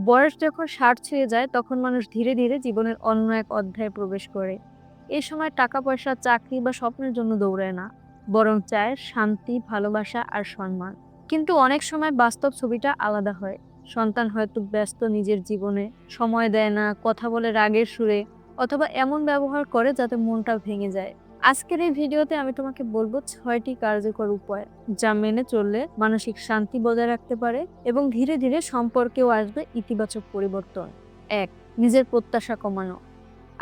বয়স যখন ৬০ ছুঁয়ে যায় তখন মানুষ ধীরে ধীরে জীবনের অন্য এক অধ্যায়ে প্রবেশ করে। এই সময় টাকা পয়সা, চাকরি বা স্বপ্নের জন্য দৌড়ায় না, বরং চায় শান্তি, ভালোবাসা আর সম্মান। কিন্তু অনেক সময় বাস্তব ছবিটা আলাদা হয়। সন্তান হয়তো ব্যস্ত নিজের জীবনে, সময় দেয় না, কথা বলে রাগের সুরে, অথবা এমন ব্যবহার করে যাতে মনটা ভেঙে যায়। আজকের এই ভিডিওতে আমি তোমাকে বলবো ৬টি কার্যকর উপায় যা মেনে চললে মানসিক শান্তি বজায় রাখতে পারে এবং ধীরে ধীরে সম্পর্কেও আসবে ইতিবাচক পরিবর্তন। ১. নিজের প্রত্যাশা কমানো।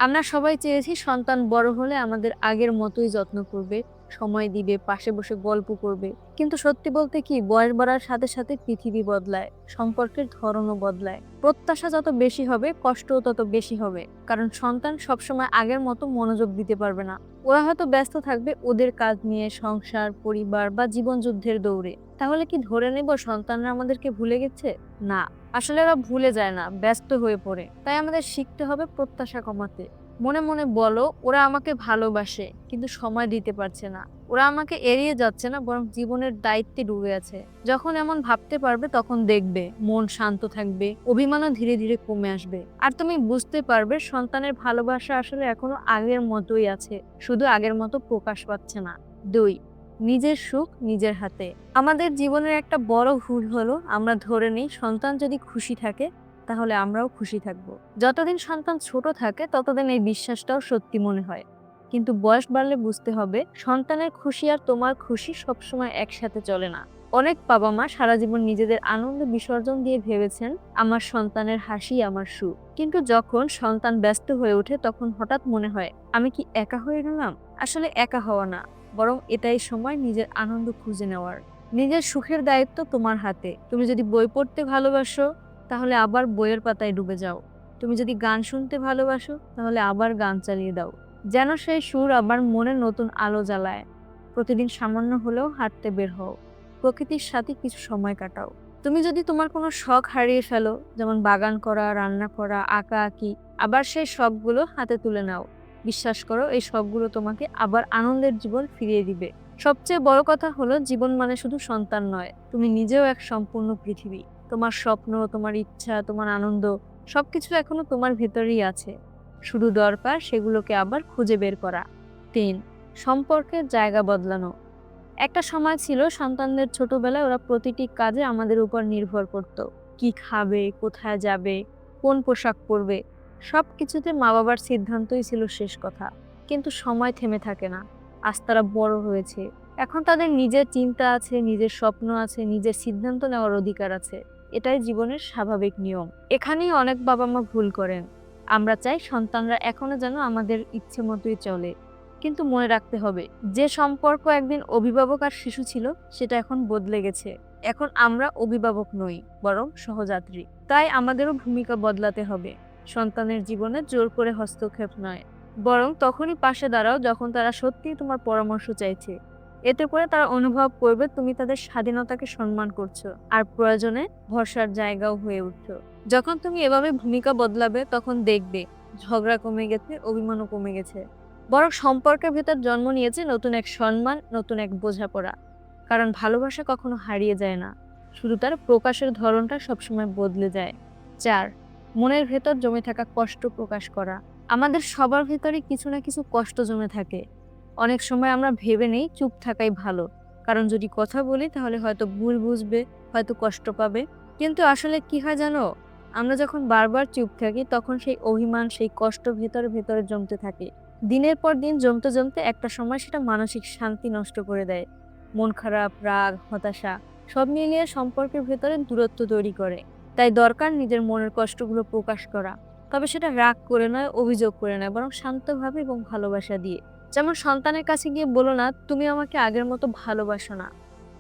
আমরা সবাই চেয়েছি সন্তান বড় হলে আমাদের আগের মতোই যত্ন করবে, সময় দিবে, পাশে বসে গল্প করবে। কিন্তু সত্যি বলতে কি, বয়স বাড়ার সাথে সাথে পৃথিবী বদলায়, সম্পর্কের ধরনও বদলায়। প্রত্যাশা যত বেশি হবে, কষ্টও তত বেশি হবে। কারণ সন্তান সবসময় আগের মতো মনোযোগ দিতে পারবে না। ওরা হয়তো ব্যস্ত থাকবে ওদের কাজ নিয়ে, সংসার, পরিবার বা জীবনযুদ্ধের দৌড়ে। তাহলে কি ধরে নেব সন্তানরা আমাদেরকে ভুলে গেছে? না, আসলে ওরা ভুলে যায় না, ব্যস্ত হয়ে পড়ে। তাই আমাদের শিখতে হবে প্রত্যাশা কমাতে। মনে মনে বলো, ওরা আমাকে ভালোবাসে কিন্তু সময় দিতে পারছে না। ওরা আমাকে এড়িয়ে যাচ্ছে না, বরং জীবনের দায়িত্বে ডুবে আছে। যখন এমন ভাবতে পারবে তখন দেখবে মন শান্ত থাকবে, অভিমানও ধীরে ধীরে কমে আসবে। আর তুমি বুঝতে পারবে সন্তানের ভালোবাসা আসলে এখনো আগের মতোই আছে, শুধু আগের মতো প্রকাশ পাচ্ছে না। ২. নিজের সুখ নিজের হাতে। আমাদের জীবনের একটা বড় ভুল হলো আমরা ধরে নিই সন্তান যদি খুশি থাকে তাহলে আমরাও খুশি থাকবো। যতদিন সন্তান ছোট থাকে ততদিন এই বিশ্বাসটাও সত্যি মনে হয়। কিন্তু বয়স বাড়লে বুঝতে হবে সন্তানের খুশি আর তোমার খুশি সবসময় একসাথে চলে না। অনেক বাবা মা সারা জীবন নিজেদের আনন্দ বিসর্জন দিয়ে ভেবেছেন আমার সন্তানের হাসি আমার সুখ। কিন্তু যখন সন্তান ব্যস্ত হয়ে ওঠে তখন হঠাৎ মনে হয় আমি কি একা হয়ে গেলাম? আসলে একা হওয়া না, বরং এটাই সময় নিজের আনন্দ খুঁজে নেওয়ার। নিজের সুখের দায়িত্ব তোমার হাতে। তুমি যদি বই পড়তে ভালোবাসো তাহলে আবার বইয়ের পাতায় ডুবে যাও। তুমি যদি গান শুনতে ভালোবাসো তাহলে আবার গান চালিয়ে দাও। যেন সেই সুর আবার মনে নতুন আলো জ্বালায়। প্রতিদিন সামান্য হলেও হাঁটতে বের হও, প্রকৃতির সাথে কিছু সময় কাটাও। তুমি যদি তোমার কোনো শখ হারিয়ে ফেলো, যেমন বাগান করা, রান্না করা, আঁকা আঁকি, আবার সেই শখগুলো হাতে তুলে নাও। বিশ্বাস করো এই শখগুলো তোমাকে আবার আনন্দের জীবন ফিরিয়ে দিবে। সবচেয়ে বড় কথা হলো জীবন মানে শুধু সন্তান নয়, তুমি নিজেও এক সম্পূর্ণ পৃথিবী। তোমার স্বপ্ন, তোমার ইচ্ছা, তোমার আনন্দ সবকিছু এখনো তোমার ভেতরেই আছে। শুধু দরকার সেগুলোকে আবার খুঁজে বের করা। ৩. সম্পর্কের জায়গা বদলানো। একটা সময় ছিল সন্তানদের ছোটবেলায় ওরা প্রতিটি কাজে আমাদের উপর নির্ভর করত। কি খাবে, কোথায় যাবে, কোন পোশাক পরবে, সবকিছুতে মা বাবার সিদ্ধান্তই ছিল শেষ কথা। কিন্তু সময় থেমে থাকে না। আজ তারা বড় হয়েছে, এখন তাদের নিজের চিন্তা আছে, নিজের স্বপ্ন আছে, নিজের সিদ্ধান্ত নেওয়ার অধিকার আছে। এটাই জীবনের স্বাভাবিক নিয়ম। এখানেই অনেক বাবা মা ভুল করেন। আমরা চাই সন্তানরা এখনো যেন আমাদের ইচ্ছে মতোই চলে। কিন্তু মনে রাখতে হবে, যে সম্পর্ক একদিন অভিভাবক আর শিশু ছিল সেটা এখন বদলে গেছে। এখন আমরা অভিভাবক নই, বরং সহযাত্রী। তাই আমাদেরও ভূমিকা বদলাতে হবে। সন্তানের জীবনে জোর করে হস্তক্ষেপ নয়, বরং তখনই পাশে দাঁড়াও যখন তারা সত্যিই তোমার পরামর্শ চাইছে। এতে করে তারা অনুভব করবে তুমি তাদের স্বাধীনতাকে সম্মান করছো আর প্রয়োজনে ভরসার জায়গাও হয়ে উঠছো। যখন তুমি এভাবে ভূমিকা বদলাবে তখন দেখবে ঝগড়া কমে গেছে, অভিমানও কমে গেছে, বরং সম্পর্কের ভেতর জন্ম নিয়েছে নতুন এক সম্মান, নতুন এক বোঝাপড়া। কারণ ভালোবাসা কখনো হারিয়ে যায় না, শুধু তার প্রকাশের ধরনটা সবসময় বদলে যায়। ৪. মনের ভেতর জমে থাকা কষ্ট প্রকাশ করা। আমাদের সবার ভেতরে কিছু না কিছু কষ্ট জমে থাকে। অনেক সময় আমরা ভেবে নেই চুপ থাকাই ভালো, কারণ যদি কথা বলি তাহলে হয়তো ভুল বুঝবে, হয়তো কষ্ট পাবে। কিন্তু আসলে কি হয় জানো, আমরা যখন বারবার চুপ থাকি তখন সেই অভিমান, সেই কষ্ট ভেতরে ভেতরে জমতে থাকে। দিনের পর দিন জমতে জমতে একটা সময় সেটা মানসিক শান্তি নষ্ট করে দেয়। মন খারাপ, রাগ, হতাশা সব মিলিয়ে সম্পর্কের ভেতরে দূরত্ব তৈরি করে। তাই দরকার নিজের মনের কষ্টগুলো প্রকাশ করা। তবে সেটা রাগ করে নয়, অভিযোগ করে নয়, বরং শান্তভাবে এবং ভালোবাসা দিয়ে। যেমন সন্তানের কাছে গিয়ে বলো না তুমি আমাকে আগের মতো ভালোবাসো না,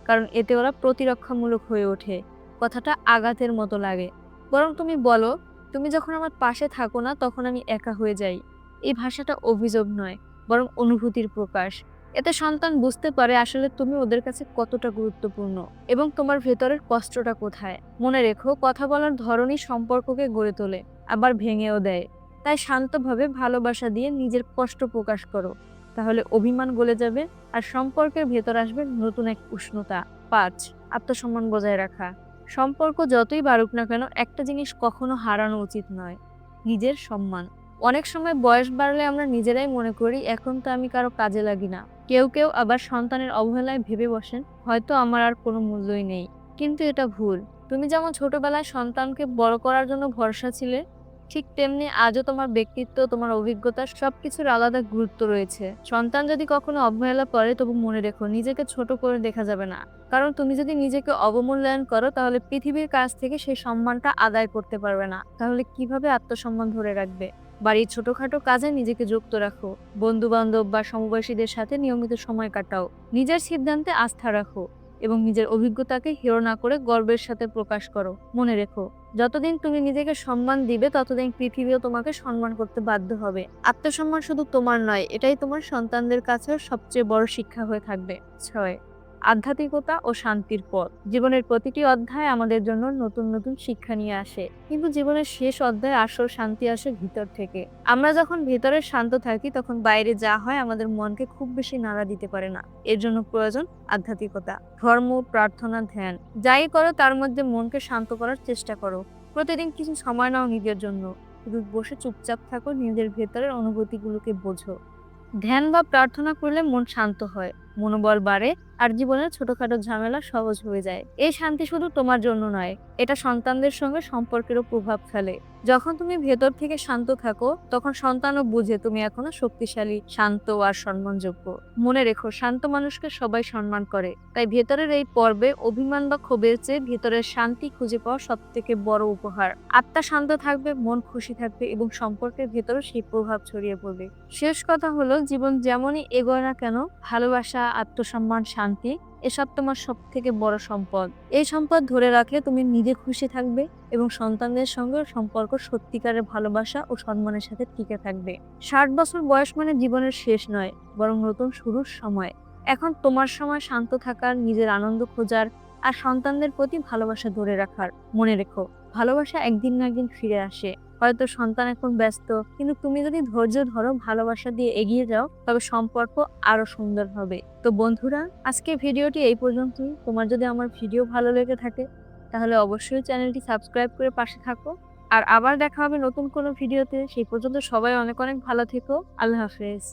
কারণ এতে ওরা প্রতিরক্ষামূলক হয়ে ওঠে। কথাটা আঘাতের মতো লাগে। বরং তুমি বলো তুমি যখন আমার পাশে থাকো না তখন আমি একা হয়ে যাই। এই ভাষাটা অভিযোগ নয়, বরং অনুভূতির প্রকাশ। এতে সন্তান বুঝতে পারে আসলে তুমি ওদের কাছে কতটা গুরুত্বপূর্ণ এবং তোমার ভেতরের কষ্টটা কোথায়। মনে রেখো, কথা বলার ধরনই সম্পর্ককে গড়ে তোলে, আবার ভেঙেও দেয়। তাই শান্তভাবে ভালোবাসা দিয়ে নিজের কষ্ট প্রকাশ করো, তাহলে অভিমান গলে যাবে আর সম্পর্কের ভেতর আসবে নতুন এক উষ্ণতা। ৫. আত্মসম্মান বজায় রাখা। সম্পর্ক যতই বাড়ুক না কেন একটা জিনিস কখনো হারানো উচিত নয়, নিজের সম্মান। অনেক সময় বয়স বাড়লে আমরা নিজেরাই মনে করি এখন তো আমি কারো কাজে লাগি না। কেউ কেউ আবার সন্তানের অবহেলায় ভেবে বসেন হয়তো আমার আর কোনো মূল্যই নেই। কিন্তু এটা ভুল। তুমি যেমন ছোটবেলায় সন্তানকে বড় করার জন্য ভরসা ছিলে, ঠিক তেমনি আজও তোমার ব্যক্তিত্ব, তোমার অভিজ্ঞতা সবকিছুর আলাদা গুরুত্ব রয়েছে। সন্তান যদি কখনো অবহেলা করে তবু মনে রেখো নিজেকে ছোট করে দেখা যাবে না। কারণ তুমি যদি নিজেকে অবমূল্যায়ন করো তাহলে পৃথিবীর কাছ থেকে সেই সম্মানটা আদায় করতে পারবে না। তাহলে কিভাবে আত্মসম্মান ধরে রাখবে? বাড়ির ছোটখাটো কাজে নিজেকে যুক্ত রাখো, বন্ধু বান্ধব বা সমবয়সীদের সাথে নিয়মিত সময় কাটাও, নিজের সিদ্ধান্তে আস্থা রাখো এবং নিজের অভিজ্ঞতাকে হেয় না করে গর্বের সাথে প্রকাশ করো। মনে রেখো, যতদিন তুমি নিজেকে সম্মান দিবে ততদিন পৃথিবীও তোমাকে সম্মান করতে বাধ্য হবে। আত্মসম্মান শুধু তোমার নয়, এটাই তোমার সন্তানদের কাছেও সবচেয়ে বড় শিক্ষা হয়ে থাকবে। 6, আধ্যাত্মিকতা ও শান্তির পথ। জীবনের প্রতিটি অধ্যায় আমাদের জন্য নতুন নতুন শিক্ষা নিয়ে আসে, কিন্তু জীবনের শেষ অধ্যায়ে আসল শান্তি আসে ভিতর থেকে। আমরা যখন ভেতরে শান্ত থাকি তখন বাইরে যা হয় আমাদের মনকে খুব বেশি নাড়া দিতে পারে না। এর জন্য প্রয়োজন আধ্যাত্মিকতা। ধর্ম, প্রার্থনা, ধ্যান যাই করো তার মধ্যে মনকে শান্ত করার চেষ্টা করো। প্রতিদিন কিছু সময় নাও নিজের জন্য, শুধু বসে চুপচাপ থাকো, নিজের ভেতরের অনুভূতিগুলোকে বোঝো। ধ্যান বা প্রার্থনা করলে মন শান্ত হয়, মনোবল বাড়ে আর জীবনের ছোটখাটো ঝামেলা সহজ হয়ে যায়। এই শান্তি শুধু তোমার জন্য নয়, এটা সন্তানদের সঙ্গে সম্পর্কেরও প্রভাব ফেলে। যখন তুমি ভেতর থেকে শান্ত থাকো তখন সন্তানও বুঝে তুমি এখনো শক্তিশালী, শান্ত আর সম্মানযোগ্য। মনে রেখো, শান্ত মানুষকে সবাই সম্মান করে। তাই ভেতরের এই পর্বে অভিমান বা ক্ষোভের চেয়ে ভেতরের শান্তি খুঁজে পাওয়া সব থেকে বড় উপহার। আত্মা শান্ত থাকবে, মন খুশি থাকবে এবং সম্পর্কের ভেতরে সেই প্রভাব ছড়িয়ে পড়বে। শেষ কথা হলো, জীবন যেমনই এগোয় না কেন, ভালোবাসা, আত্মসম্মান, শান্তি এসব তোমার সব থেকে বড় সম্পদ। এই সম্পদ ধরে রাখলে তুমি নিজে খুশি থাকবে এবং সন্তানদের সঙ্গে সম্পর্ক সত্যিকারের ভালোবাসা ও সম্মানের সাথে টিকে থাকবে। 60 বছর বয়স মানে জীবনের শেষ নয়, বরং নতুন শুরুর সময়। এখন তোমার সময় শান্ত থাকার, নিজের আনন্দ খোঁজার আর সন্তানদের প্রতি ভালোবাসা ধরে রাখার। মনে রেখো, ভালোবাসা একদিন না একদিন ফিরে আসে। হয়তো সন্তান এখন ব্যস্ত, কিন্তু তুমি যদি ধৈর্য ধরো, ভালোবাসা দিয়ে এগিয়ে যাও, তবে সম্পর্ক আরো সুন্দর হবে। তো বন্ধুরা, আজকে ভিডিওটি এই পর্যন্তই। তোমার যদি আমার ভিডিও ভালো লেগে থাকে তাহলে অবশ্যই চ্যানেলটি সাবস্ক্রাইব করে পাশে থাকো। আর আবার দেখা হবে নতুন কোনো ভিডিওতে। সেই পর্যন্ত সবাই অনেক অনেক ভালো থেকো। আল্লাহ হাফেজ।